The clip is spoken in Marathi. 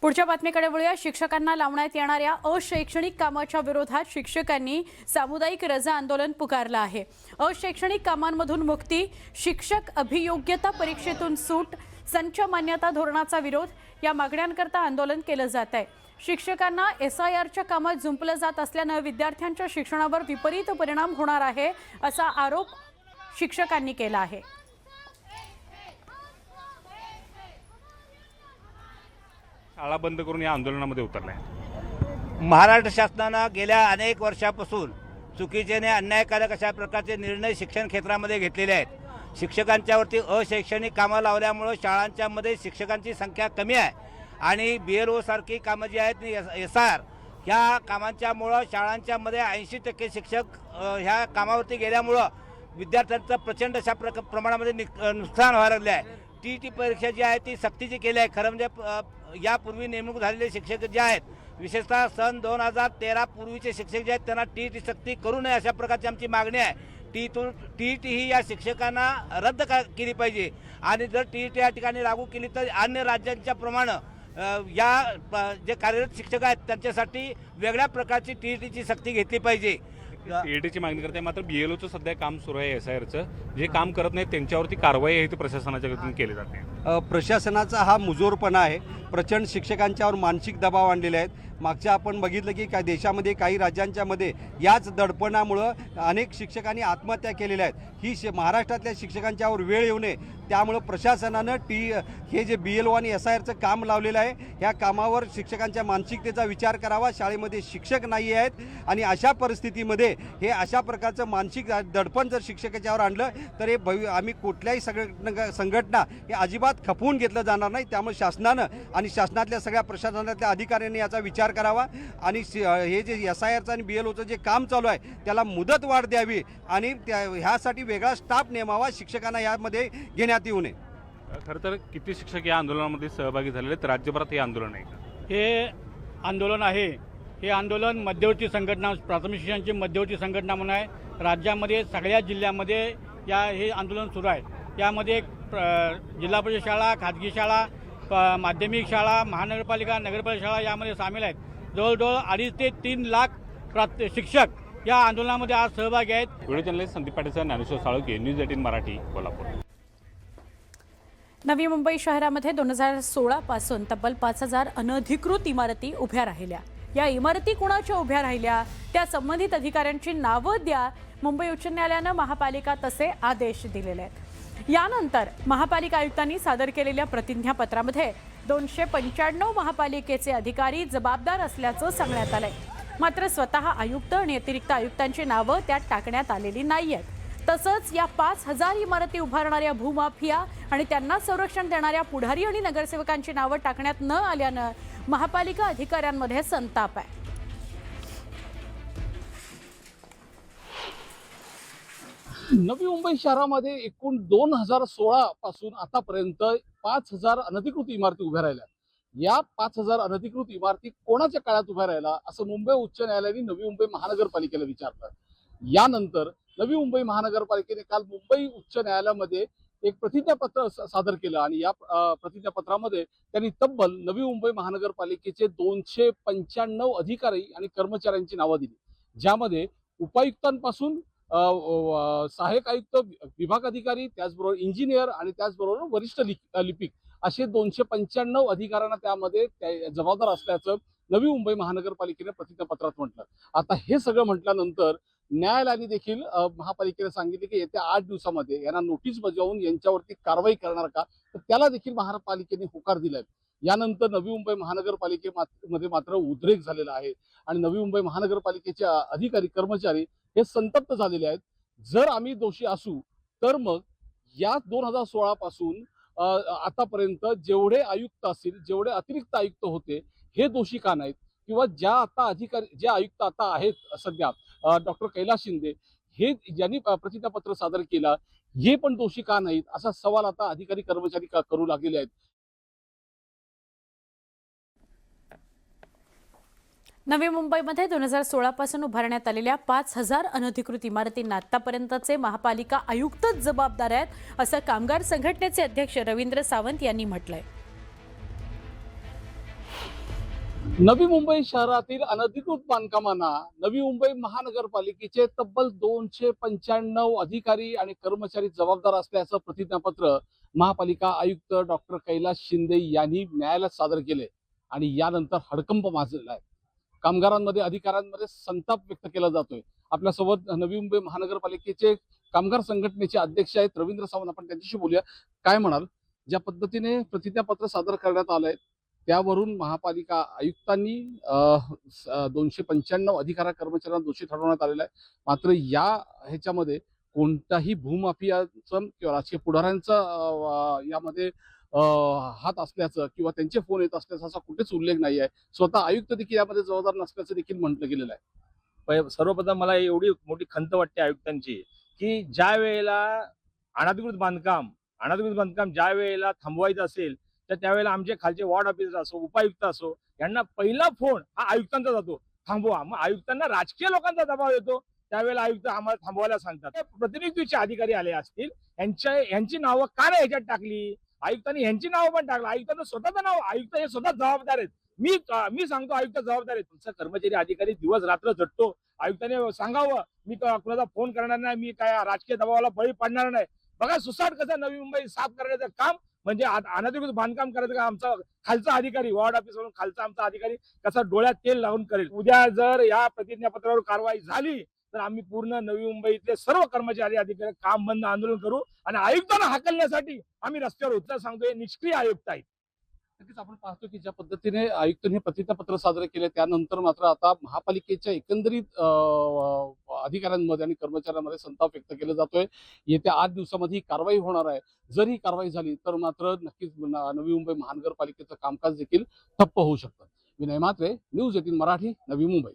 पुढच्या बातमीकडे वळूया। शिक्षकांना लावण्यात येणाऱ्या अशैक्षणिक कामाच्या विरोधात शिक्षकांनी सामुदायिक रजा आंदोलन पुकारलं आहे। अशैक्षणिक कामांमधून मुक्ती, शिक्षक अभियोग्यता परीक्षेतून सूट, संच मान्यता धोरणाचा विरोध या मागण्यांकरता आंदोलन केलं जात आहे। शिक्षकांना SIRच्या कामात जुंपलं जात असल्याने विद्यार्थ्यांच्या शिक्षणावर विपरीत परिणाम होणार आहे असा आरोप शिक्षकांनी केला आहे। शाळा बंद करून या आंदोलनामध्ये उतरलाय। महाराष्ट्र शासनाने गेल्या अनेक वर्षापासून चुकीचे आणि अन्यायकारक अशा प्रकारचे निर्णय शिक्षण क्षेत्रामध्ये घेतलेले आहेत। शिक्षकांच्यावरती अशैक्षणिक कामं लावल्यामुळे शाळांच्या मध्ये शिक्षकांची संख्या कमी आहे आणि BLO सारखी कामं जी आहेत SR ह्या कामांच्यामुळं शाळांच्या मध्ये 80% शिक्षक ह्या कामावरती गेल्यामुळं विद्यार्थ्यांचं प्रचंड अशा प्रमाणामध्ये नुकसान व्हायला लागले आहे। TET परीक्षा जी आहे ती सक्तीची केली आहे। खरं म्हणजे यापूर्वी नेमणूक झालेले शिक्षक जे आहेत, विशेषतः सन 2013 पूर्वीचे शिक्षक जे आहेत त्यांना TET सक्ती करू नये अशा प्रकारची आमची मागणी आहे। TET ही या शिक्षकांना रद्द केली पाहिजे आणि जर TET या ठिकाणी लागू केली तर अन्य राज्यांच्या प्रमाणे या जे कार्यरत शिक्षक आहेत त्यांच्यासाठी वेगळ्या प्रकारची TETची सक्ती घेतली पाहिजे। TETची मागणी करते, मात्र BLOचं सध्या काम सुरू आहे। SIRचं जे काम करत नाही त्यांच्यावरती कारवाई आहे ती प्रशासनाच्या वतीने केली जाते। प्रशासनाचा हा मुजोरपणा आहे। प्रचंड शिक्षकांच्यावर मानसिक दबाव आणलेले आहेत। मागच्या आपण बघितलं की काही देशामध्ये काही राज्यांच्या मध्ये याच दडपणामुळं अनेक शिक्षकांनी आत्महत्या केलेल्या आहेत। ही महाराष्ट्रातल्या शिक्षकांच्यावर वेळ येऊ नये त्यामुळं प्रशासनानं हे जे BLO आणि SIRचं काम लावलेलं आहे ह्या कामावर शिक्षकांच्या मानसिकतेचा विचार करावा। शाळेमध्ये शिक्षक नाही आहेत आणि अशा परिस्थितीमध्ये हे अशा प्रकारचं मानसिक दडपण जर शिक्षकाच्यावर आणलं तर हे आम्ही कुठल्याही संघटना हे अजिबात खपवून घेतलं जाणार नाही। त्यामुळे शासनानं आणि शासनातल्या सगळ्या प्रशासनातल्या अधिकाऱ्यांनी याचा विचार करावा आणि हे जे SIRचं आणि BLOचं जे काम चालू आहे त्याला मुदत वाढ द्यावी आणि ह्यासाठी वेगळा स्टाफ नेमावा, शिक्षकांना यामध्ये घेण्यात येऊ नये। खरं तर किती शिक्षक या आंदोलनामध्ये सहभागी झालेले आहेत? राज्यभरात हे आंदोलन आहे का? हे आंदोलन आहे, हे आंदोलन मध्यवर्ती संघटना, प्राथमिक शिक्षणाची मध्यवर्ती संघटना म्हणून आहे। राज्यामध्ये सगळ्या जिल्ह्यामध्ये हे आंदोलन सुरू आहे। यामध्ये जिल्हा परिषद शाळा, खाजगी शाळा, माध्यमिक शाळा, महानगरपालिका, नगरपालिका शाळा यामध्ये सामील आहेत। जवळजवळ 2.5 ते 3 लाख शिक्षक या आंदोलनामध्ये आज सहभागी आहेत। Video journalist Sandeep Patil, Dnyaneshwar Salunkhe, news 18 Marathi, Kolhapur. Navi Mumbai शहरामध्ये 2016 पासून तब्बल 5000 अनधिकृत इमारती उभ्या राहिल्या। या इमारती कुणाच्या उभ्या राहिल्या त्या संबंधित अधिकाऱ्यांची नावं द्या, मुंबई उच्च न्यायालयानं महापालिका तसे आदेश दिलेले आहेत। यानंतर महापालिका आयुक्तांनी सादर केलेल्या प्रतिज्ञापत्रामध्ये 295 महापालिकेचे अधिकारी जबाबदार असल्याचं सांगण्यात आलंय। मात्र स्वतः आयुक्त आणि अतिरिक्त आयुक्तांची नावं त्यात टाकण्यात आलेली नाहीयेत। तसंच या 5000 इमारती उभारणाऱ्या भूमाफिया आणि त्यांना संरक्षण देणाऱ्या पुढारी आणि नगरसेवकांची नावं टाकण्यात न आल्यानं महापालिका अधिकाऱ्यांमध्ये संताप आहे। नवी मुंबई शहरामध्ये एकूण 2016 पासून आतापर्यंत 5000 अनधिकृत इमारती उभ्या राहिल्या। या 5000 अनधिकृत इमारती कोणाच्या काळात उभ्या राहिल्या असं मुंबई उच्च न्यायालयाने नवी मुंबई महानगरपालिकेला विचारलं। यानंतर नवी मुंबई महानगरपालिकेने काल मुंबई उच्च न्यायालयामध्ये एक प्रतिज्ञापत्र सादर केलं आणि या प्रतिज्ञापत्रामध्ये त्यांनी तब्बल नवी मुंबई महानगरपालिकेचे 295 अधिकारी आणि कर्मचाऱ्यांची नावं दिली, ज्यामध्ये उपायुक्तांपासून सहाय्यक आयुक्त, विभाग अधिकारी, त्याचबरोबर इंजिनियर आणि त्याचबरोबर वरिष्ठ लिपिक असे 295 अधिकाऱ्यांना त्यामध्ये जबाबदार असल्याचं नवी मुंबई महानगरपालिकेने प्रतिज्ञापत्रात म्हटलं। आता हे सगळं म्हटल्यानंतर न्यायालयाने देखील महापालिकेला सांगितले की येत्या 8 दिवसामध्ये यांना नोटीस बजावून यांच्यावरती कारवाई करणार का, तर त्याला देखील महापालिकेने होकार दिलाय। यानंतर नवी मुंबई महानगरपालिकेमध्ये मात्र उद्रेक झालेला आहे आणि नवी मुंबई महानगरपालिकेचे अधिकारी कर्मचारी हे संतप्त झालेले आहेत। जर आम्ही दोषी असू तर मग या 2016 पासून आतापर्यंत जेवढे आयुक्त असतील, जेवढे अतिरिक्त आयुक्त होते हे दोषी का नाहीत, किंवा जे आयुक्त आता आहेत सध्या डॉक्टर कैलास शिंदे हे ज्यांनी प्रतिज्ञापत्र सादर केलं हे पण दोषी का नाहीत असा सवाल आता अधिकारी कर्मचारी करू लागलेले आहेत। नवी मुंबईमध्ये 2016 पासून उभारण्यात आलेल्या 5000 अनधिकृत इमारतींना आतापर्यंतचे महापालिका आयुक्तच जबाबदार आहेत असं कामगार संघटनेचे अध्यक्ष रवींद्र सावंत यांनी म्हटलंय। नवी मुंबई शहरातील अनधिकृत बांधकामांना नवी मुंबई महानगरपालिकेचे तब्बल 295 अधिकारी आणि कर्मचारी जबाबदार असल्याचं प्रतिज्ञापत्र महापालिका आयुक्त डॉक्टर कैलास शिंदे यांनी न्यायालयात सादर केले आणि यानंतर हडकंप माजलेला आहे. कामगारांमध्ये अधिकाऱ्यांमध्ये संताप व्यक्त केला जातोय. आपल्यासोबत नवी मुंबई महानगरपालिकेचे कामगार संघटनेचे अध्यक्ष आहेत रवींद्र सावंत. आपण त्यांच्याशी बोलूया. काय म्हणाल, ज्या पद्धतीने प्रतिज्ञापत्र सादर करण्यात आलंय त्यावरून महापालिका आयुक्तांनी 295 अधिकारी कर्मचाऱ्यांना दोषी ठरवण्यात आलेला आहे. मात्र या ह्याच्यामध्ये कोणताही भूमाफियाचं किंवा राजकीय पुढाऱ्यांचा यामध्ये हात असल्याचं किंवा त्यांचे फोन येत असल्याचा असा कुठेच उल्लेख नाही आहे. स्वतः आयुक्त देखील यामध्ये जबाबदार नसल्याचं देखील म्हटलं गेलेलं आहे. सर्वप्रथम मला एवढी मोठी खंत वाटते आयुक्तांची की ज्या वेळेला अनधिकृत बांधकाम ज्या वेळेला थांबवायचं असेल तर त्यावेळेला आमचे खालचे वॉर्ड ऑफिसर असो, उपायुक्त असो, यांना पहिला फोन हा आयुक्तांचा जातो, थांबवा. मग आयुक्तांना राजकीय लोकांचा दबाव येतो, त्यावेळेला आयुक्त आम्हाला थांबवायला सांगतात. प्रतिनिधीचे अधिकारी आले असतील, यांची नावं का नाही ह्याच्यात टाकली, आयुक्तांनी यांची नावं पण टाकली. आयुक्तांना स्वतःचं नाव, आयुक्त हे स्वतः जबाबदार आहेत. मी सांगतो आयुक्त जबाबदार आहेत. तुमचा कर्मचारी अधिकारी दिवस रात्र झटतो. आयुक्तांनी सांगावं मी कुणाचा फोन करणार नाही, मी काय राजकीय दबावाला बळी पडणार नाही. बघा सुसाट कसं नवी मुंबई साफ करण्याचं काम, म्हणजे अनधिकृत बांधकाम करायचं का आमचा खालचा अधिकारी, वॉर्ड ऑफिस वरून खालचा आमचा अधिकारी कसा डोळ्यात तेल लावून करेल. उद्या जर या प्रतिज्ञापत्रावर कारवाई झाली तर आम्ही पूर्ण नवी मुंबईतले सर्व कर्मचारी अधिकारी काम बंद आंदोलन करू आणि आयुक्तांना हाकलण्यासाठी आम्ही रस्त्यावर उतर सांगतोय. निष्क्रिय आयुक्त आहेत. नक्कीच आपण पाहतो की ज्या पद्धतीने आयुक्तांनी प्रतिज्ञापत्र सादर केले त्यानंतर मात्र आता महापालिकेच्या एकंदरीत अधिकाऱ्यांमध्ये आणि कर्मचाऱ्यांमध्ये संताप व्यक्त केला जातोय. येत्या 8 दिवसामध्ये ही कारवाई होणार आहे. जर ही कारवाई झाली तर मात्र नक्कीच नवी मुंबई महानगरपालिकेचं कामकाज देखील ठप्प होऊ शकतं. विनय म्हात्रे, न्यूज 18 मराठी, नवी मुंबई.